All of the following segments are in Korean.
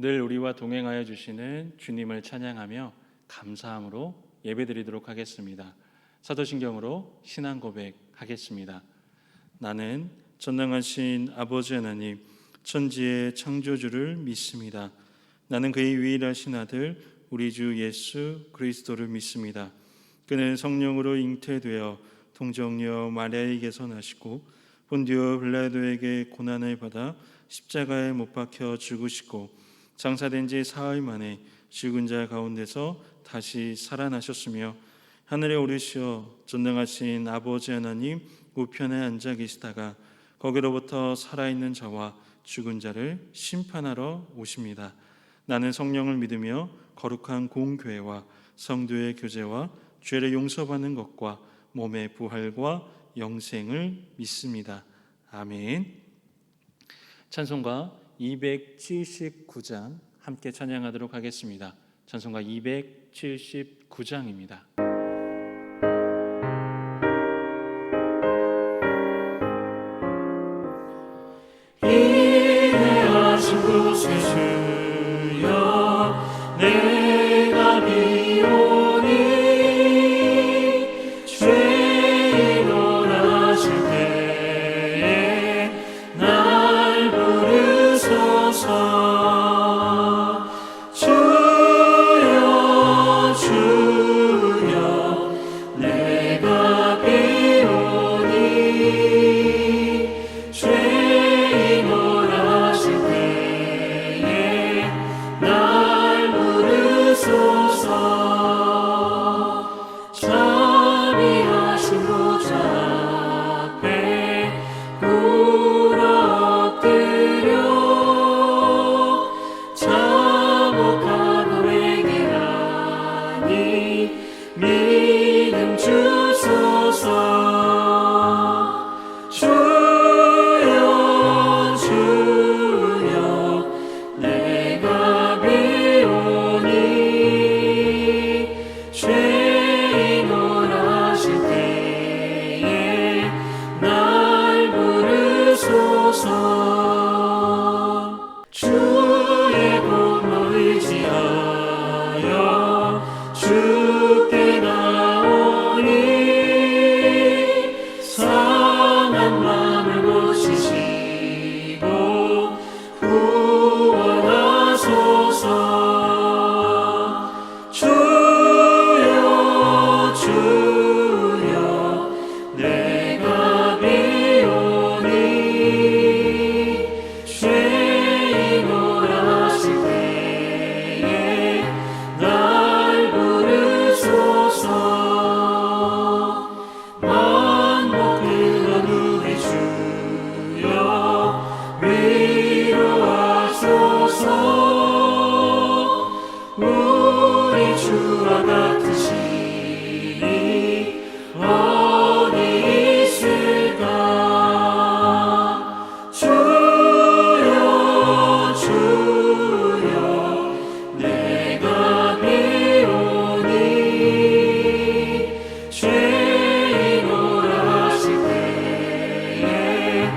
늘 우리와 동행하여 주시는 주님을 찬양하며 감사함으로 예배드리도록 하겠습니다. 사도신경으로 신앙 고백하겠습니다. 나는 전능하신 아버지 하나님 천지의 창조주를 믿습니다. 나는 그의 유일하신 아들 우리 주 예수 그리스도를 믿습니다. 그는 성령으로 잉태되어 동정녀 마리아에게서 나시고 본디오 빌라도에게 고난을 받아 십자가에 못 박혀 죽으시고 장사된 지 사흘 만에 죽은 자 가운데서 다시 살아나셨으며 하늘에 오르시어 전능하신 아버지 하나님 우편에 앉아 계시다가 거기로부터 살아있는 자와 죽은 자를 심판하러 오십니다. 나는 성령을 믿으며 거룩한 공교회와 성도의 교제와 죄를 용서받는 것과 몸의 부활과 영생을 믿습니다. 아멘. 찬송가 279장 함께 찬양하도록 하겠습니다. 찬송가 279장입니다. 인내하신 구세 주여 내가 비오니 죄인 원하실 때에 날 부르소서. 주여 주여 내가 비오니 죄인 원하실 때에 날 부르소서. 자비하신 보좌 앞에 꿇어 엎드려 자복하고 회개하니 믿음 주소서. 주여 주여 내가 비오니 죄인 원하실 때에 날 부르소서. 주의 공로 의지하여 주께 나오니 상한 마음을 고치시고 구원하소서. 주여 주여 내가 비오니 죄인 원하실 때에 날 부르소서. 만복 그런 우리 주여 위로하소서. 우리 주와 같으시니 어디 있을까. 주여 주여 내가 비오니 죄인 원하실 때에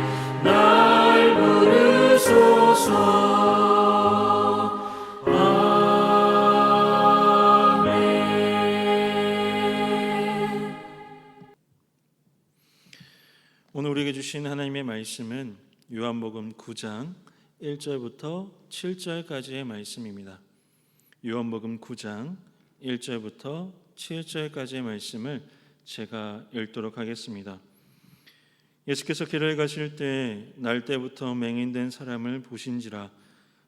날 부르소서. 오늘 우리에게 주신 하나님의 말씀은 요한복음 9장 1절부터 7절까지의 말씀입니다. 요한복음 9장 1절부터 7절까지의 말씀을 제가 읽도록 하겠습니다. 예수께서 길을 가실 때 날 때부터 맹인된 사람을 보신지라.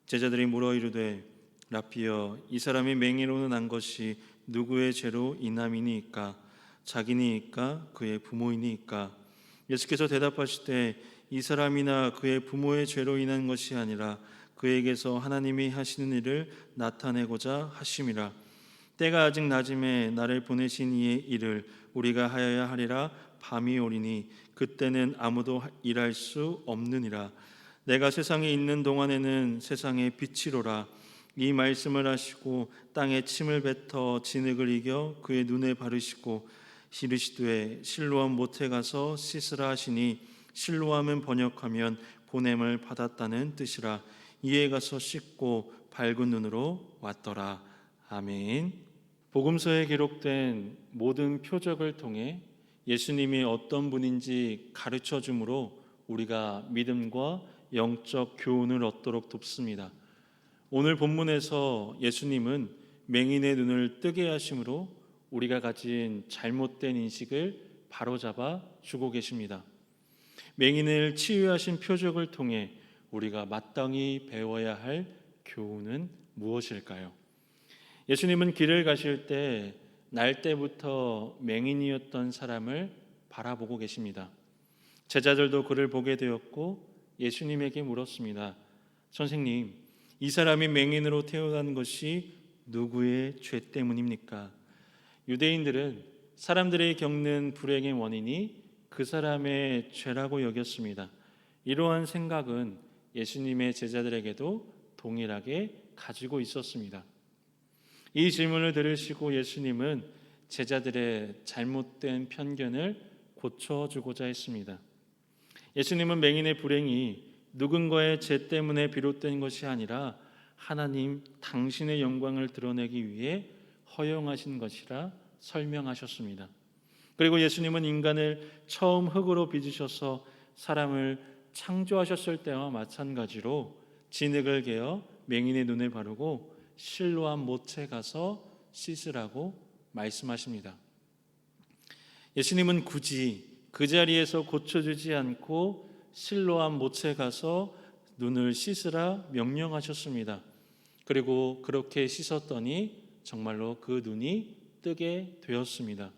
제자들이 물어 이르되 라피여 이 사람이 맹인으로 난 것이 누구의 죄로 인함이니이까? 자기니이까 그의 부모이니이까? 예수께서 대답하시되 이 사람이나 그의 부모의 죄로 인한 것이 아니라 그에게서 하나님이 하시는 일을 나타내고자 하심이라. 때가 아직 낮음에 나를 보내신 이의 일을 우리가 하여야 하리라. 밤이 오리니 그때는 아무도 일할 수 없느니라. 내가 세상에 있는 동안에는 세상의 빛이로라. 이 말씀을 하시고 땅에 침을 뱉어 진흙을 이겨 그의 눈에 바르시고 이르시되 실로암 못에 가서 씻으라 하시니 실로암은 번역하면 보냄을 받았다는 뜻이라. 이에 가서 씻고 밝은 눈으로 왔더라. 아멘. 복음서에 기록된 모든 표적을 통해 예수님이 어떤 분인지 가르쳐 주므로 우리가 믿음과 영적 교훈을 얻도록 돕습니다. 오늘 본문에서 예수님은 맹인의 눈을 뜨게 하심으로 우리가 가진 잘못된 인식을 바로잡아 주고 계십니다. 맹인을 치유하신 표적을 통해 우리가 마땅히 배워야 할 교훈은 무엇일까요? 예수님은 길을 가실 때 날 때부터 맹인이었던 사람을 바라보고 계십니다. 제자들도 그를 보게 되었고 예수님에게 물었습니다. 선생님, 이 사람이 맹인으로 태어난 것이 누구의 죄 때문입니까? 유대인들은 사람들이 겪는 불행의 원인이 그 사람의 죄라고 여겼습니다. 이러한 생각은 예수님의 제자들에게도 동일하게 가지고 있었습니다. 이 질문을 들으시고 예수님은 제자들의 잘못된 편견을 고쳐주고자 했습니다. 예수님은 맹인의 불행이 누군가의 죄 때문에 비롯된 것이 아니라 하나님 당신의 영광을 드러내기 위해 허용하신 것이라 설명하셨습니다. 그리고 예수님은 인간을 처음 흙으로 빚으셔서 사람을 창조하셨을 때와 마찬가지로 진흙을 개어 맹인의 눈에 바르고 실로암 못에 가서 씻으라고 말씀하십니다. 예수님은 굳이 그 자리에서 고쳐주지 않고 실로암 못에 가서 눈을 씻으라 명령하셨습니다. 그리고 그렇게 씻었더니 정말로 그 눈이 뜨게 되었습니다.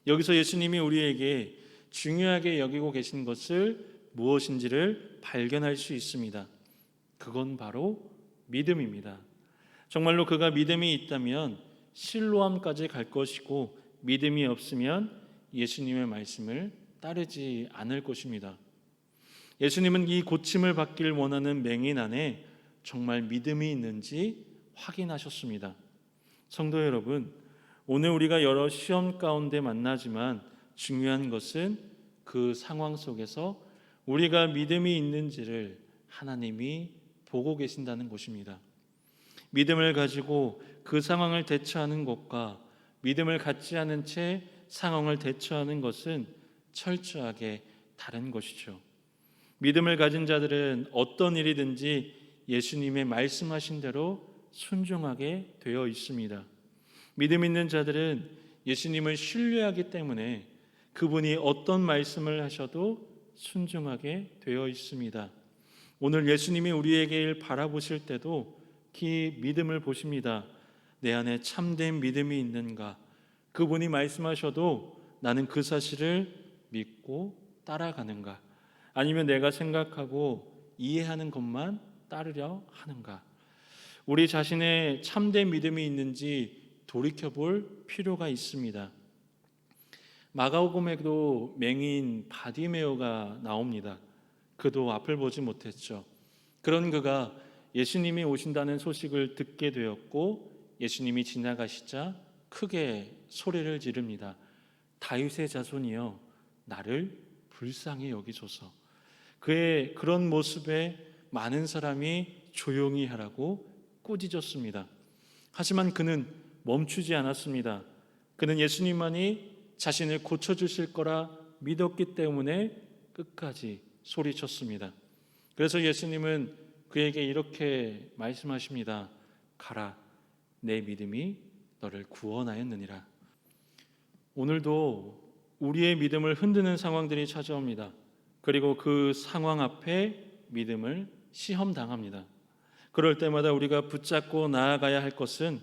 여기서 예수님이 우리에게 중요하게 여기고 계신 것을 무엇인지를 발견할 수 있습니다. 그건 바로 믿음입니다. 정말로 그가 믿음이 있다면 실로암까지 갈 것이고 믿음이 없으면 예수님의 말씀을 따르지 않을 것입니다. 예수님은 이 고침을 받기를 원하는 맹인 안에 정말 믿음이 있는지 확인하셨습니다. 성도 여러분, 오늘 우리가 여러 시험 가운데 만나지만 중요한 것은 그 상황 속에서 우리가 믿음이 있는지를 하나님이 보고 계신다는 것입니다. 믿음을 가지고 그 상황을 대처하는 것과 믿음을 갖지 않은 채 상황을 대처하는 것은 철저하게 다른 것이죠. 믿음을 가진 자들은 어떤 일이든지 예수님의 말씀하신 대로 순종하게 되어 있습니다. 믿음 있는 자들은 예수님을 신뢰하기 때문에 그분이 어떤 말씀을 하셔도 순종하게 되어 있습니다. 오늘 예수님이 우리에게 바라보실 때도 그 믿음을 보십니다. 내 안에 참된 믿음이 있는가? 그분이 말씀하셔도 나는 그 사실을 믿고 따라가는가? 아니면 내가 생각하고 이해하는 것만 따르려 하는가? 우리 자신의 참된 믿음이 있는지 돌이켜볼 필요가 있습니다. 마가복음에도 맹인 바디메오가 나옵니다. 그도 앞을 보지 못했죠. 그런 그가 예수님이 오신다는 소식을 듣게 되었고 예수님이 지나가시자 크게 소리를 지릅니다. 다윗의 자손이여 나를 불쌍히 여기소서. 그의 그런 모습에 많은 사람이 조용히 하라고 꾸짖었습니다. 하지만 그는 멈추지 않았습니다. 그는 예수님만이 자신을 고쳐주실 거라 믿었기 때문에 끝까지 소리쳤습니다. 그래서 예수님은 그에게 이렇게 말씀하십니다. 가라, 내 믿음이 너를 구원하였느니라. 오늘도 우리의 믿음을 흔드는 상황들이 찾아옵니다. 그리고 그 상황 앞에 믿음을 시험당합니다. 그럴 때마다 우리가 붙잡고 나아가야 할 것은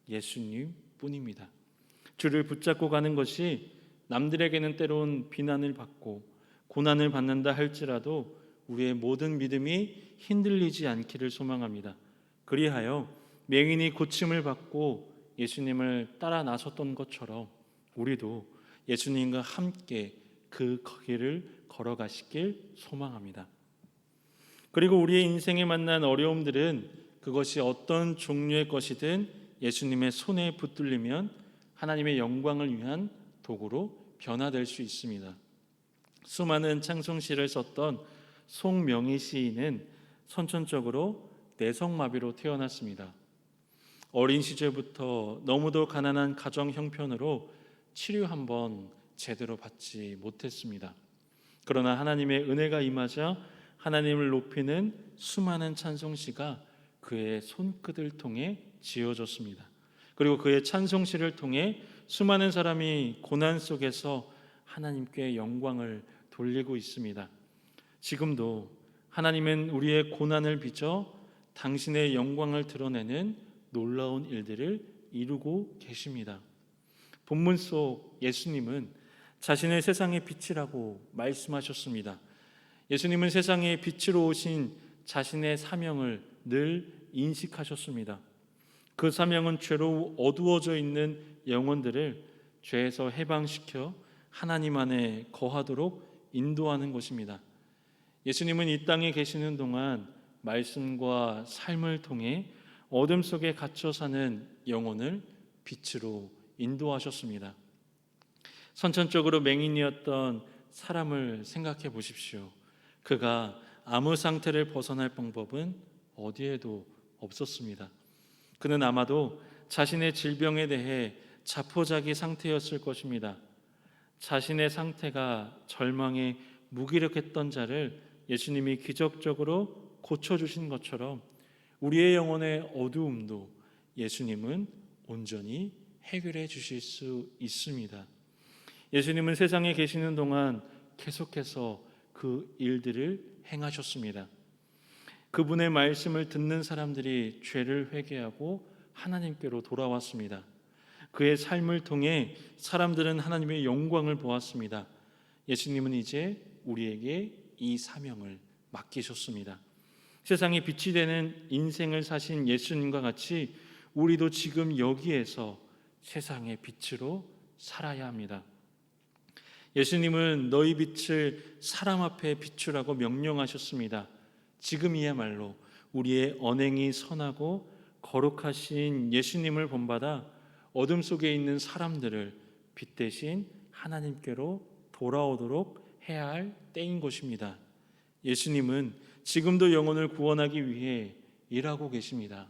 예수님 뿐입니다. 주를 붙잡고 가는 것이 남들에게는 때론 비난을 받고 고난을 받는다 할지라도 우리의 모든 믿음이 흔들리지 않기를 소망합니다. 그리하여 맹인이 고침을 받고 예수님을 따라 나섰던 것처럼 우리도 예수님과 함께 그 길을 걸어가시길 소망합니다. 그리고 우리의 인생에 만난 어려움들은 그것이 어떤 종류의 것이든 예수님의 손에 붙들리면 하나님의 영광을 위한 도구로 변화될 수 있습니다. 수많은 찬송시를 썼던 송명희 시인은 선천적으로 내성마비로 태어났습니다. 어린 시절부터 너무도 가난한 가정 형편으로 치료 한번 제대로 받지 못했습니다. 그러나 하나님의 은혜가 임하자 하나님을 높이는 수많은 찬송시가 그의 손끝을 통해 지어졌습니다. 그리고 그의 찬송시를 통해 수많은 사람이 고난 속에서 하나님께 영광을 돌리고 있습니다. 지금도 하나님은 우리의 고난을 빚어 당신의 영광을 드러내는 놀라운 일들을 이루고 계십니다. 본문 속 예수님은 자신의 세상의 빛이라고 말씀하셨습니다. 예수님은 세상의 빛으로 오신 자신의 사명을 늘 인식하셨습니다. 그 사명은 죄로 어두워져 있는 영혼들을 죄에서 해방시켜 하나님 안에 거하도록 인도하는 것입니다. 예수님은 이 땅에 계시는 동안 말씀과 삶을 통해 어둠 속에 갇혀 사는 영혼을 빛으로 인도하셨습니다. 선천적으로 맹인이었던 사람을 생각해 보십시오. 그가 아무 상태를 벗어날 방법은 어디에도 없었습니다. 그는 아마도 자신의 질병에 대해 자포자기 상태였을 것입니다. 자신의 상태가 절망에 무기력했던 자를 예수님이 기적적으로 고쳐주신 것처럼 우리의 영혼의 어두움도 예수님은 온전히 해결해 주실 수 있습니다. 예수님은 세상에 계시는 동안 계속해서 그 일들을 행하셨습니다. 그분의 말씀을 듣는 사람들이 죄를 회개하고 하나님께로 돌아왔습니다. 그의 삶을 통해 사람들은 하나님의 영광을 보았습니다. 예수님은 이제 우리에게 이 사명을 맡기셨습니다. 세상에 빛이 되는 인생을 사신 예수님과 같이 우리도 지금 여기에서 세상의 빛으로 살아야 합니다. 예수님은 너희 빛을 사람 앞에 비추라고 명령하셨습니다. 지금이야말로 우리의 언행이 선하고 거룩하신 예수님을 본받아 어둠 속에 있는 사람들을 빛 대신 하나님께로 돌아오도록 해야 할 때인 것입니다. 예수님은 지금도 영혼을 구원하기 위해 일하고 계십니다.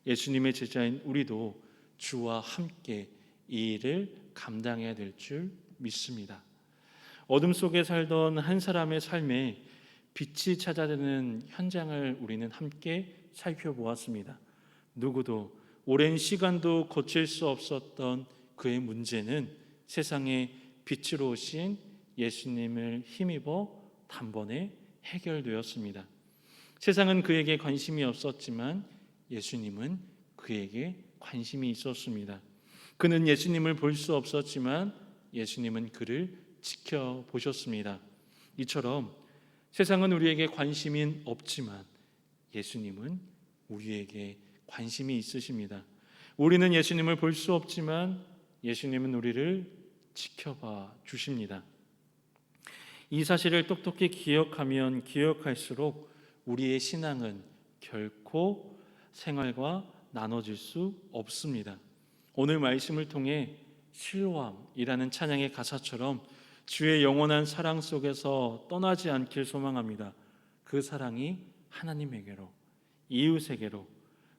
예수님의 제자인 우리도 주와 함께 이 일을 감당해야 될 줄 믿습니다. 어둠 속에 살던 한 사람의 삶에 빛이 찾아드는 현장을 우리는 함께 살펴보았습니다. 누구도 오랜 시간도 고칠 수 없었던 그의 문제는 세상에 빛으로 오신 예수님을 힘입어 단번에 해결되었습니다. 세상은 그에게 관심이 없었지만 예수님은 그에게 관심이 있었습니다. 그는 예수님을 볼 수 없었지만 예수님은 그를 지켜보셨습니다. 이처럼 세상은 우리에게 관심이 없지만 예수님은 우리에게 관심이 있으십니다. 우리는 예수님을 볼 수 없지만 예수님은 우리를 지켜봐 주십니다. 이 사실을 똑똑히 기억하면 기억할수록 우리의 신앙은 결코 생활과 나눠질 수 없습니다. 오늘 말씀을 통해 실로암이라는 찬양의 가사처럼 주의 영원한 사랑 속에서 떠나지 않길 소망합니다. 그 사랑이 하나님에게로, 이웃에게로,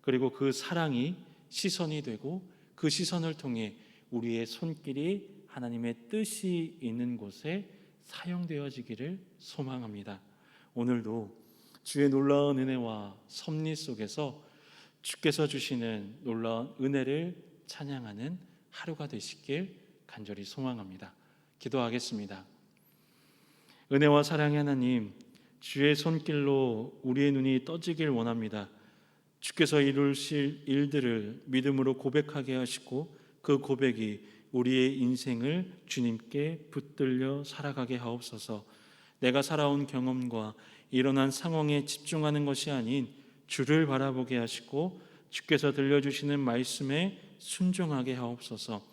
그리고 그 사랑이 시선이 되고 그 시선을 통해 우리의 손길이 하나님의 뜻이 있는 곳에 사용되어지기를 소망합니다. 오늘도 주의 놀라운 은혜와 섭리 속에서 주께서 주시는 놀라운 은혜를 찬양하는 하루가 되시길 간절히 소망합니다. 기도하겠습니다. 은혜와 사랑의 하나님, 주의 손길로 우리의 눈이 떠지길 원합니다. 주께서 이루실 일들을 믿음으로 고백하게 하시고 그 고백이 우리의 인생을 주님께 붙들려 살아가게 하옵소서. 내가 살아온 경험과 일어난 상황에 집중하는 것이 아닌 주를 바라보게 하시고 주께서 들려주시는 말씀에 순종하게 하옵소서.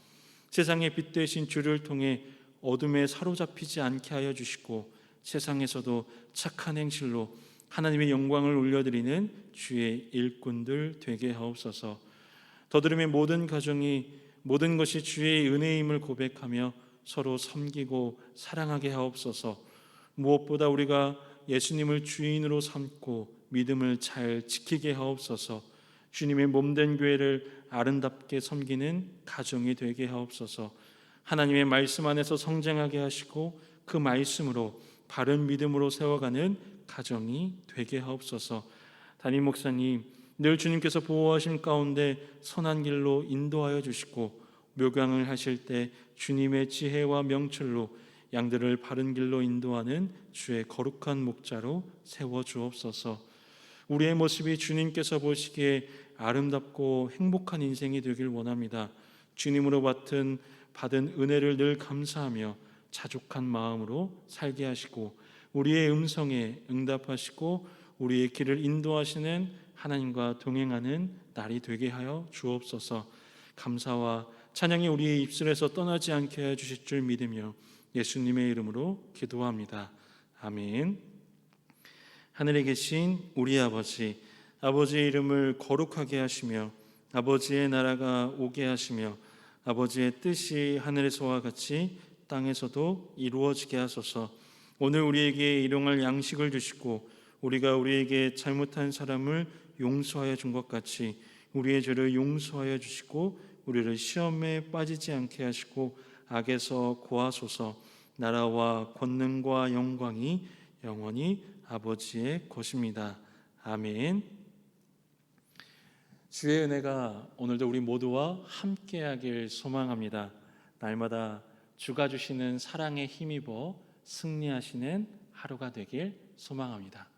세상의 빛 되신 주를 통해 어둠에 사로잡히지 않게 하여 주시고 세상에서도 착한 행실로 하나님의 영광을 올려드리는 주의 일꾼들 되게 하옵소서. 더들음의 모든 가정이 모든 것이 주의 은혜임을 고백하며 서로 섬기고 사랑하게 하옵소서. 무엇보다 우리가 예수님을 주인으로 삼고 믿음을 잘 지키게 하옵소서. 주님의 몸된 교회를 아름답게 섬기는 가정이 되게 하옵소서. 하나님의 말씀 안에서 성장하게 하시고 그 말씀으로 바른 믿음으로 세워가는 가정이 되게 하옵소서. 담임 목사님, 늘 주님께서 보호하신 가운데 선한 길로 인도하여 주시고 묘강을 하실 때 주님의 지혜와 명철로 양들을 바른 길로 인도하는 주의 거룩한 목자로 세워 주옵소서. 우리의 모습이 주님께서 보시기에 아름답고 행복한 인생이 되길 원합니다. 주님으로 받은 은혜를 늘 감사하며 자족한 마음으로 살게 하시고 우리의 음성에 응답하시고 우리의 길을 인도하시는 하나님과 동행하는 날이 되게 하여 주옵소서. 감사와 찬양이 우리의 입술에서 떠나지 않게 해 주실 줄 믿으며 예수님의 이름으로 기도합니다. 아멘. 하늘에 계신 우리 아버지, 아버지의 이름을 거룩하게 하시며 아버지의 나라가 오게 하시며 아버지의 뜻이 하늘에서와 같이 땅에서도 이루어지게 하소서. 오늘 우리에게 일용할 양식을 주시고 우리가 우리에게 잘못한 사람을 용서하여 준 것 같이 우리의 죄를 용서하여 주시고 우리를 시험에 빠지지 않게 하시고 악에서 구하소서. 나라와 권능과 영광이 영원히 아버지의 것입니다. 아멘. 주의 은혜가 오늘도 우리 모두와 함께하길 소망합니다. 날마다 주가 주시는 사랑에 힘입어 승리하시는 하루가 되길 소망합니다.